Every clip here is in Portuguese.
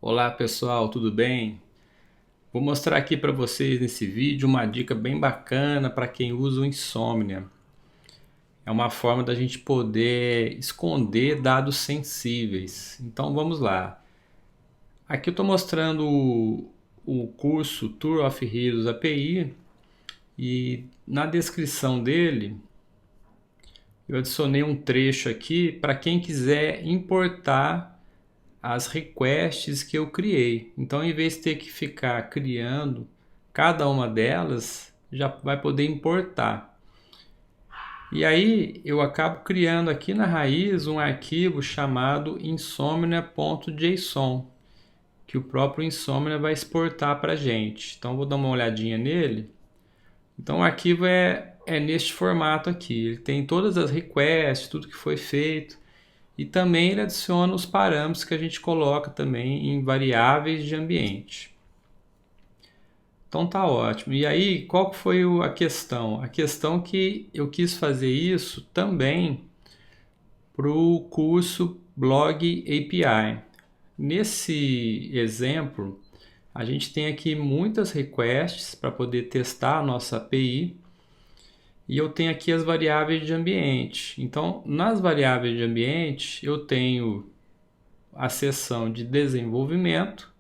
Olá pessoal, tudo bem? Vou mostrar aqui para vocês nesse vídeo uma dica bem bacana para quem usa o Insomnia. É uma forma da gente poder esconder dados sensíveis. Então vamos lá. Aqui eu estou mostrando o curso Tour of Heroes API e na descrição dele eu adicionei um trecho aqui para quem quiser importar as requests que eu criei. Então, em vez de ter que ficar criando cada uma delas, já vai poder importar. E aí eu acabo criando aqui na raiz um arquivo chamado insomnia.json, que o próprio Insomnia vai exportar para a gente. Então, vou dar uma olhadinha nele. Então, o arquivo é neste formato aqui. Ele tem todas as requests, tudo que foi feito. E também ele adiciona os parâmetros que a gente coloca também em variáveis de ambiente. Então tá ótimo. E aí, qual foi a questão? A questão que eu quis fazer isso também para o curso Blog API. Nesse exemplo, a gente tem aqui muitas requests para poder testar a nossa API. E eu tenho aqui as variáveis de ambiente. Então, nas variáveis de ambiente, eu tenho a seção de desenvolvimento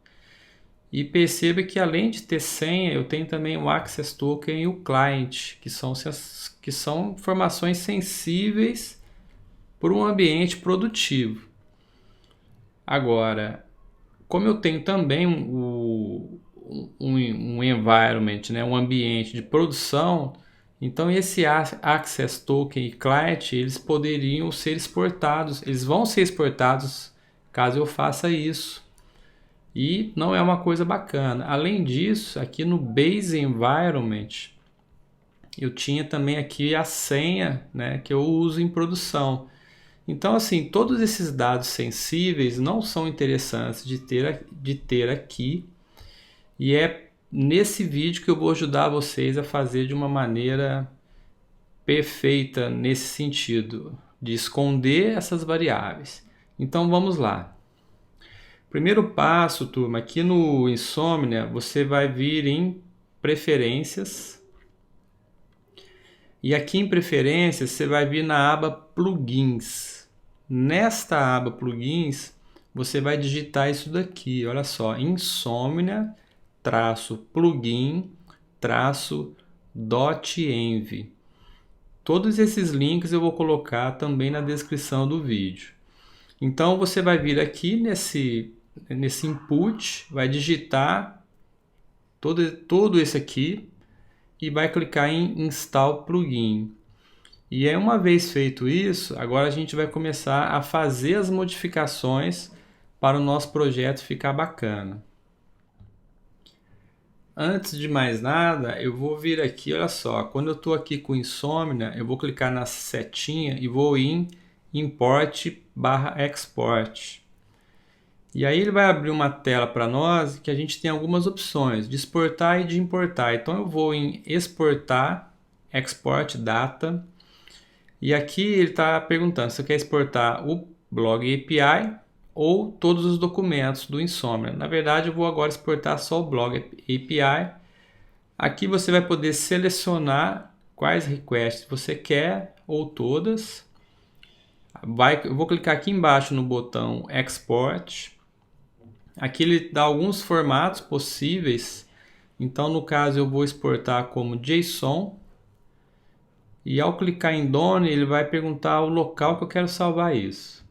e perceba que além de ter senha, eu tenho também o Access Token e o Client, que são informações sensíveis para um ambiente produtivo. Agora, como eu tenho também um environment, né, um ambiente de produção, então esse Access Token e Client, eles poderiam ser exportados, eles vão ser exportados caso eu faça isso. E não é uma coisa bacana. Além disso, aqui no Base Environment, eu tinha também aqui a senha, né, que eu uso em produção. Então, assim, todos esses dados sensíveis não são interessantes de ter aqui. E é nesse vídeo que eu vou ajudar vocês a fazer de uma maneira perfeita nesse sentido, de esconder essas variáveis. Então, vamos lá. Primeiro passo, turma, aqui no Insomnia, você vai vir em Preferências. E aqui em Preferências, você vai vir na aba Plugins. Nesta aba Plugins, você vai digitar isso daqui, olha só, Insomnia-plugin-.env. Todos esses links eu vou colocar também na descrição do vídeo. Então, você vai vir aqui nesse input, vai digitar todo esse aqui e vai clicar em Install Plugin. E aí, uma vez feito isso, agora a gente vai começar a fazer as modificações para o nosso projeto ficar bacana. Antes de mais nada, eu vou vir aqui, olha só, quando eu estou aqui com Insomnia, eu vou clicar na setinha e vou em Import/Export. E aí ele vai abrir uma tela para nós que a gente tem algumas opções de exportar e de importar. Então eu vou em exportar, export data. E aqui ele está perguntando se eu quer exportar o Blog API ou todos os documentos do Insomnia. Na verdade eu vou agora exportar só o Blog API. Aqui você vai poder selecionar quais requests você quer ou todas. Eu vou clicar aqui embaixo no botão Export. Aqui ele dá alguns formatos possíveis. Então, no caso, eu vou exportar como JSON. E ao clicar em Done, ele vai perguntar o local que eu quero salvar isso.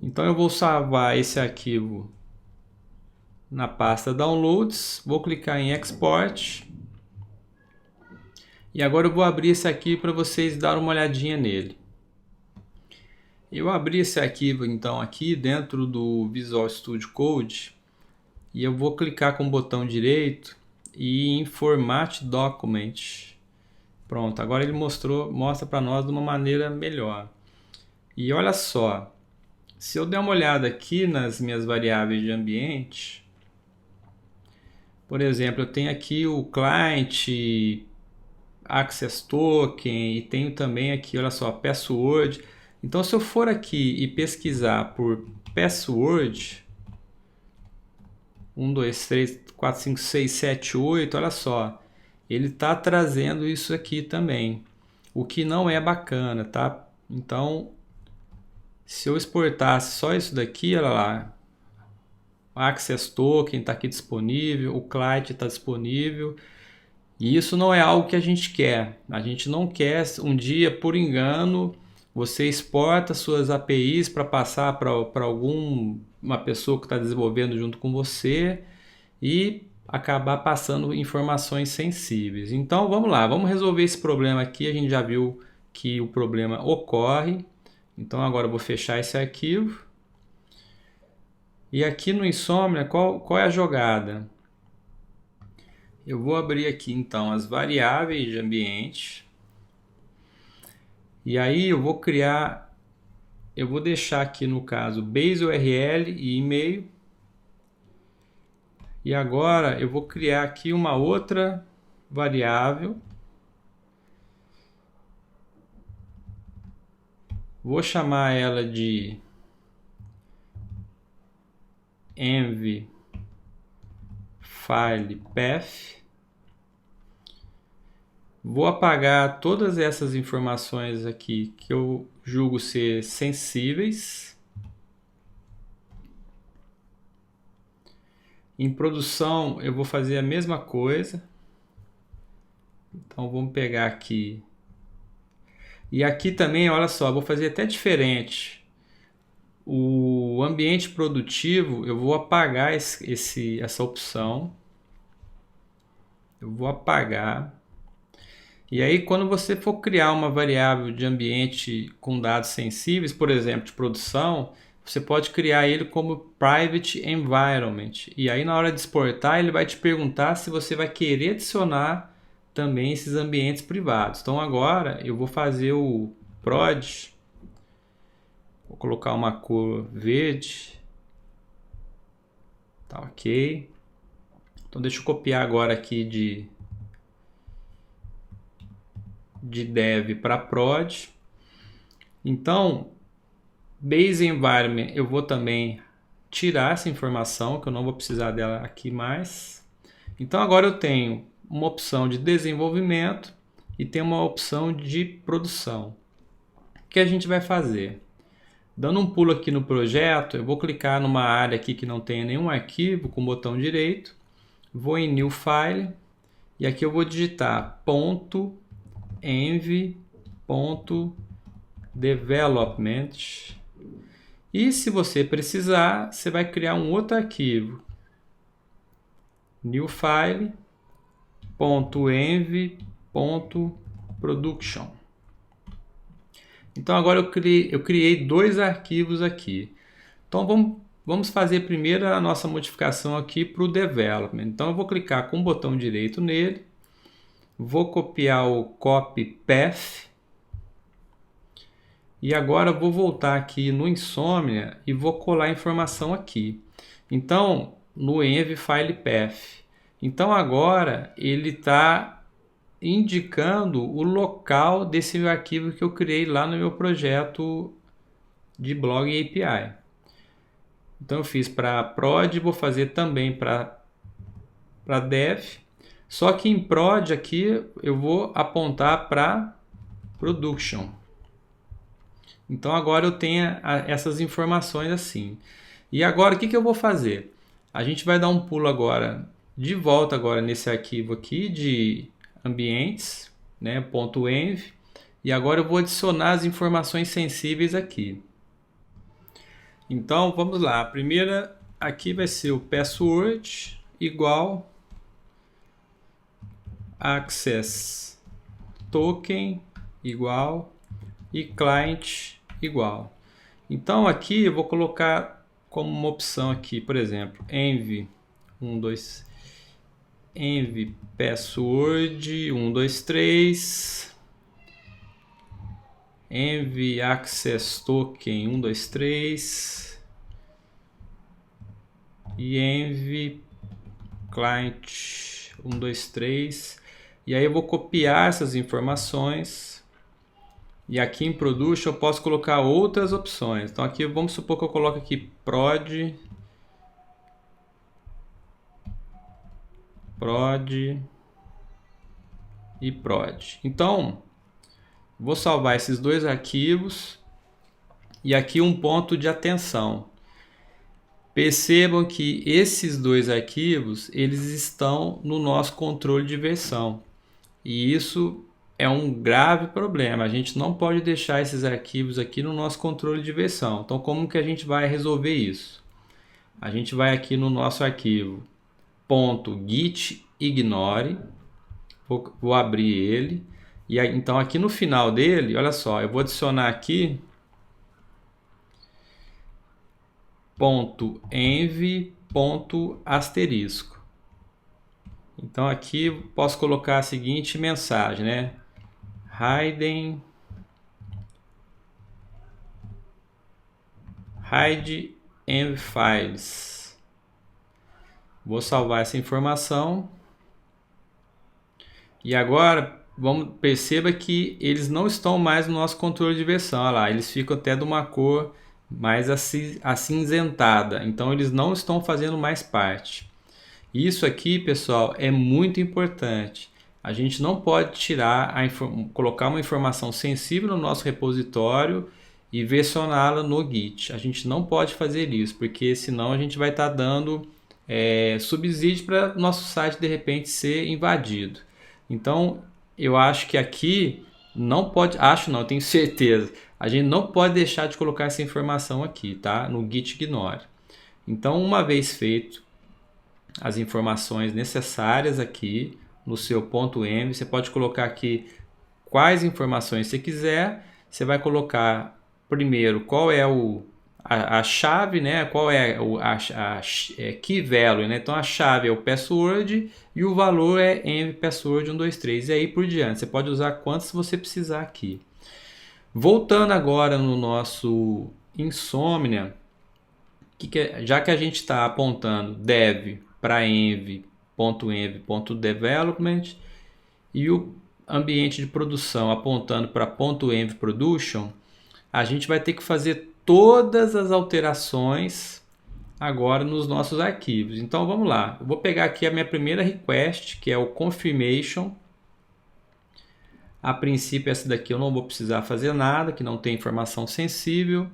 Então, eu vou salvar esse arquivo na pasta Downloads. Vou clicar em Export. E agora eu vou abrir esse aqui para vocês darem uma olhadinha nele. Eu abri esse arquivo então aqui dentro do Visual Studio Code e eu vou clicar com o botão direito e em Format Document. Pronto, agora ele mostra para nós de uma maneira melhor. E olha só, se eu der uma olhada aqui nas minhas variáveis de ambiente, por exemplo, eu tenho aqui o Client, Access Token e tenho também aqui, olha só, Password. Então, se eu for aqui e pesquisar por password, 1, 2, 3, 4, 5, 6, 7, 8, olha só, ele está trazendo isso aqui também, o que não é bacana, tá? Então, se eu exportasse só isso daqui, olha lá, Access Token está aqui disponível, o client está disponível, e isso não é algo que a gente quer. A gente não quer um dia, por engano, você exporta suas APIs para passar para alguma pessoa que está desenvolvendo junto com você e acabar passando informações sensíveis. Então vamos lá, vamos resolver esse problema aqui. A gente já viu que o problema ocorre. Então agora eu vou fechar esse arquivo. E aqui no Insomnia, qual é a jogada? Eu vou abrir aqui então as variáveis de ambiente. E aí eu vou deixar aqui no caso base URL e e-mail. E agora eu vou criar aqui uma outra variável. Vou chamar ela de env file path. Vou apagar todas essas informações aqui que eu julgo ser sensíveis. Em produção eu vou fazer a mesma coisa. Então vamos pegar aqui. E aqui também, olha só, vou fazer até diferente. O ambiente produtivo, eu vou apagar essa opção. Eu vou apagar. E aí, quando você for criar uma variável de ambiente com dados sensíveis, por exemplo, de produção, você pode criar ele como private environment. E aí, na hora de exportar, ele vai te perguntar se você vai querer adicionar também esses ambientes privados. Então, agora eu vou fazer o prod. Vou colocar uma cor verde. Tá ok. Então, deixa eu copiar agora aqui de dev para prod. Então, base environment, eu vou também tirar essa informação, que eu não vou precisar dela aqui mais. Então, agora eu tenho uma opção de desenvolvimento e tem uma opção de produção. O que a gente vai fazer? Dando um pulo aqui no projeto, eu vou clicar numa área aqui que não tenha nenhum arquivo, com o botão direito, vou em New File, e aqui eu vou digitar .env.development, e se você precisar, você vai criar um outro arquivo, New File, .env.production. Então agora eu criei dois arquivos aqui. Então vamos fazer primeiro a nossa modificação aqui para o development. Então eu vou clicar com o botão direito nele, vou copiar o copy path e agora vou voltar aqui no Insomnia e vou colar a informação aqui. Então no env file path. Então agora ele está indicando o local desse arquivo que eu criei lá no meu projeto de blog API. Então eu fiz para prod, vou fazer também para dev, só que em prod aqui eu vou apontar para production. Então agora eu tenho essas informações assim. E agora o que eu vou fazer? A gente vai dar um pulo agora, de volta agora nesse arquivo aqui de ambientes, né, .env, e agora eu vou adicionar as informações sensíveis aqui. Então vamos lá, a primeira aqui vai ser o password igual access token igual e client igual. Então aqui eu vou colocar como uma opção aqui, por exemplo, env env password 123 env access token 123 e env client 123, e aí eu vou copiar essas informações E aqui em Production eu posso colocar outras opções. Então aqui vamos supor que eu coloque aqui prod e prod. Então, vou salvar esses dois arquivos e aqui um ponto de atenção. Percebam que esses dois arquivos, eles estão no nosso controle de versão. E isso é um grave problema. A gente não pode deixar esses arquivos aqui no nosso controle de versão. Então, como que a gente vai resolver isso? A gente vai aqui no nosso arquivo .gitignore, vou abrir ele. E aí, então, aqui no final dele, olha só, eu vou adicionar aqui .env, asterisco. Então aqui posso colocar a seguinte mensagem, né? hide env files. Vou salvar essa informação. E agora perceba que eles não estão mais no nosso controle de versão. Olha lá, eles ficam até de uma cor mais acinzentada. Então eles não estão fazendo mais parte. Isso aqui, pessoal, é muito importante. A gente não pode colocar uma informação sensível no nosso repositório e versioná-la no Git. A gente não pode fazer isso, porque senão a gente vai estar dando subsídio para nosso site de repente ser invadido. Então, eu acho que aqui não pode, eu tenho certeza, a gente não pode deixar de colocar essa informação aqui, tá? No gitignore. Então, uma vez feito as informações necessárias aqui no seu .env, você pode colocar aqui quais informações você quiser. Você vai colocar primeiro qual é a chave, né? Qual é a key value, né? Então a chave é o password e o valor é env password 123 e aí por diante. Você pode usar quantos você precisar aqui. Voltando agora no nosso Insomnia, já que a gente está apontando dev para env.env.development e o ambiente de produção apontando para .env production, a gente vai ter que fazer todas as alterações agora nos nossos arquivos. Então vamos lá, eu vou pegar aqui a minha primeira request, que é o confirmation. A princípio essa daqui eu não vou precisar fazer nada, que não tem informação sensível.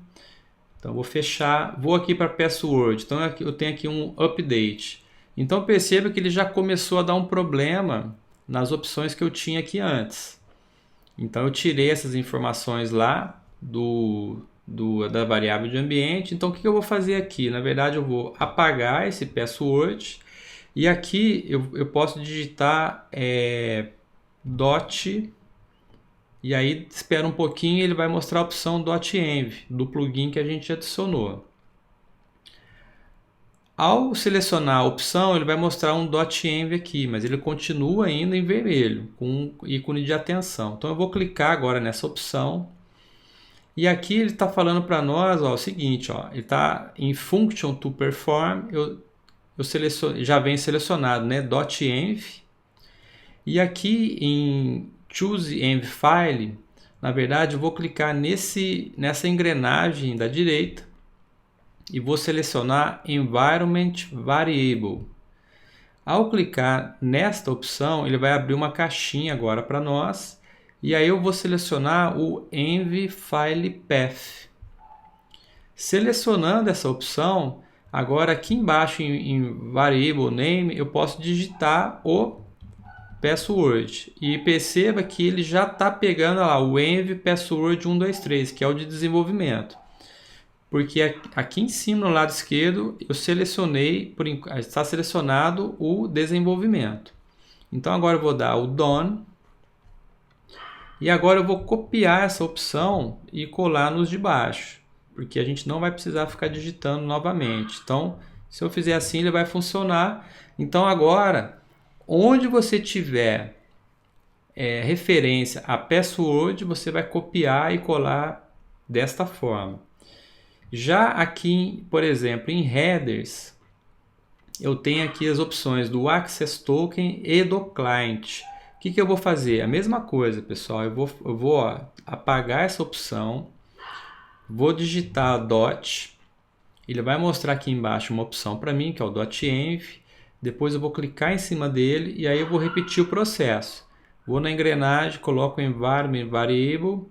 Então vou fechar, vou aqui para password. Então eu tenho aqui um update. Então perceba que ele já começou a dar um problema nas opções que eu tinha aqui antes. Então eu tirei essas informações lá da variável de ambiente. Então o que eu vou fazer aqui? Na verdade eu vou apagar esse password e aqui eu posso digitar dot e aí espera um pouquinho e ele vai mostrar a opção .env do plugin que a gente adicionou. Ao selecionar a opção, ele vai mostrar um .env aqui, mas ele continua ainda em vermelho, com um ícone de atenção. Então eu vou clicar agora nessa opção. E aqui ele está falando para nós o seguinte, ele está em Function to Perform, já vem selecionado, né, .env. E aqui em Choose Env File, na verdade eu vou clicar nessa engrenagem da direita e vou selecionar Environment Variable. Ao clicar nesta opção, ele vai abrir uma caixinha agora para nós. E aí eu vou selecionar o Env File Path. Selecionando essa opção, agora aqui embaixo em Variable Name, eu posso digitar o password. E perceba que ele já está pegando lá o Env Password 123, que é o de desenvolvimento. Porque aqui em cima no lado esquerdo eu selecionei, está selecionado o desenvolvimento. Então agora eu vou dar o Done. E agora eu vou copiar essa opção e colar nos de baixo. Porque a gente não vai precisar ficar digitando novamente. Então se eu fizer assim ele vai funcionar. Então agora, onde você tiver referência a password, você vai copiar e colar desta forma. Já aqui, por exemplo, em headers, eu tenho aqui as opções do Access Token e do Client. O que eu vou fazer? A mesma coisa, pessoal. Eu vou ó, apagar essa opção, vou digitar dot, ele vai mostrar aqui embaixo uma opção para mim, que é o .env. Depois eu vou clicar em cima dele e aí eu vou repetir o processo. Vou na engrenagem, coloco o environment variable,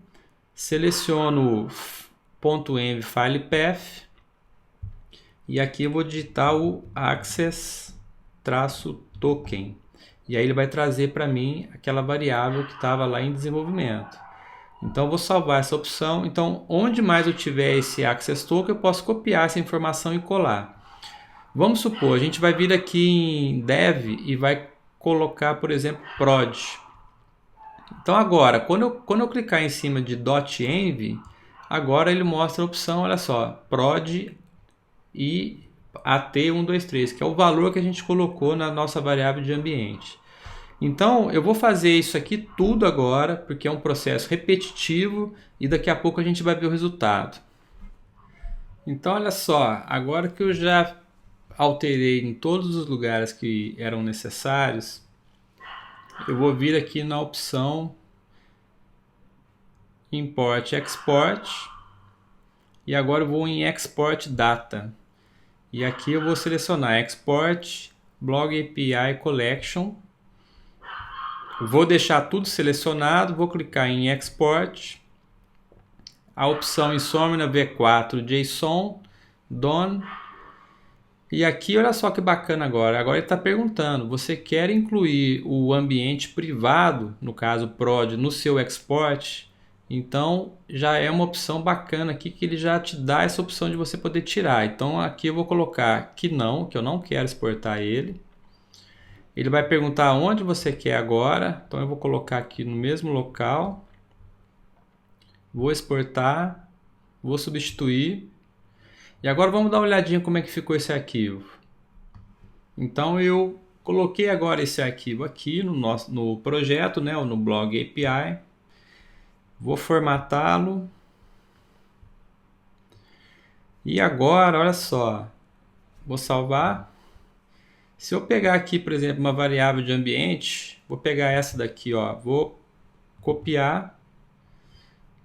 seleciono o .env file path e aqui eu vou digitar o access-token. E aí ele vai trazer para mim aquela variável que estava lá em desenvolvimento. Então eu vou salvar essa opção. Então onde mais eu tiver esse access token, eu posso copiar essa informação e colar. Vamos supor, a gente vai vir aqui em dev e vai colocar, por exemplo, prod. Então agora, quando eu clicar em cima de .env, agora ele mostra a opção, olha só, prod e AT123, que é o valor que a gente colocou na nossa variável de ambiente. Então eu vou fazer isso aqui tudo agora, porque é um processo repetitivo e daqui a pouco a gente vai ver o resultado. Então olha só, agora que eu já alterei em todos os lugares que eram necessários, eu vou vir aqui na opção Import Export e agora eu vou em Export Data. E aqui eu vou selecionar Export Blog API Collection. Vou deixar tudo selecionado, vou clicar em Export, a opção Insomnia V4 JSON, Done. E aqui olha só que bacana agora. Agora ele está perguntando, você quer incluir o ambiente privado, no caso prod, no seu export? Então já é uma opção bacana aqui que ele já te dá essa opção de você poder tirar. Então aqui eu vou colocar que eu não quero exportar ele. Ele vai perguntar onde você quer agora. Então eu vou colocar aqui no mesmo local. Vou exportar. Vou substituir. E agora vamos dar uma olhadinha como é que ficou esse arquivo. Então eu coloquei agora esse arquivo aqui no projeto, né, ou no blog API. Vou formatá-lo. E agora, olha só. Vou salvar. Se eu pegar aqui, por exemplo, uma variável de ambiente, vou pegar essa daqui, ó, vou copiar.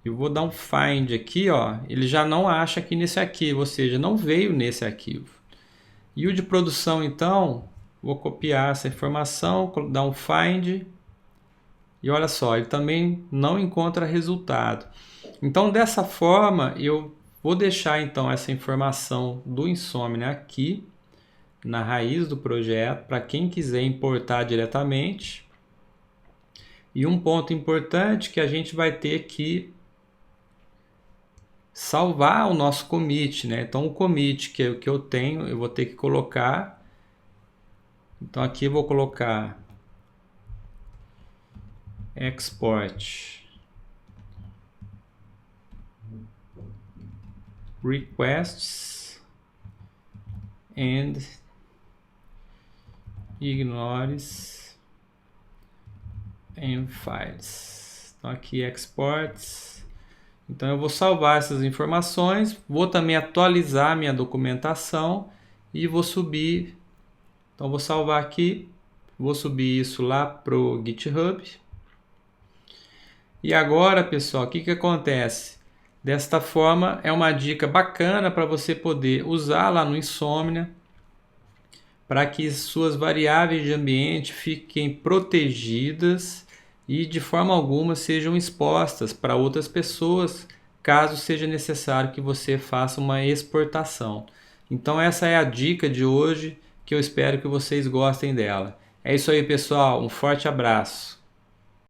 Eu vou dar um find aqui, ó, ele já não acha aqui nesse arquivo, ou seja, não veio nesse arquivo. E o de produção, então, vou copiar essa informação, dar um find, e olha só, ele também não encontra resultado. Então, dessa forma, eu vou deixar então essa informação do Insomnia aqui, na raiz do projeto, para quem quiser importar diretamente. E um ponto importante que a gente vai ter que salvar o nosso commit, né? Então o commit que eu tenho, eu vou ter que colocar. Então aqui eu vou colocar export requests and ignores env files. Então aqui exports. Então eu vou salvar essas informações, vou também atualizar minha documentação e vou subir. Então vou salvar aqui, vou subir isso lá pro GitHub. E agora, pessoal, o que acontece? Desta forma é uma dica bacana para você poder usar lá no Insomnia, para que suas variáveis de ambiente fiquem protegidas e de forma alguma sejam expostas para outras pessoas, caso seja necessário que você faça uma exportação. Então essa é a dica de hoje, que eu espero que vocês gostem dela. É isso aí, pessoal, um forte abraço.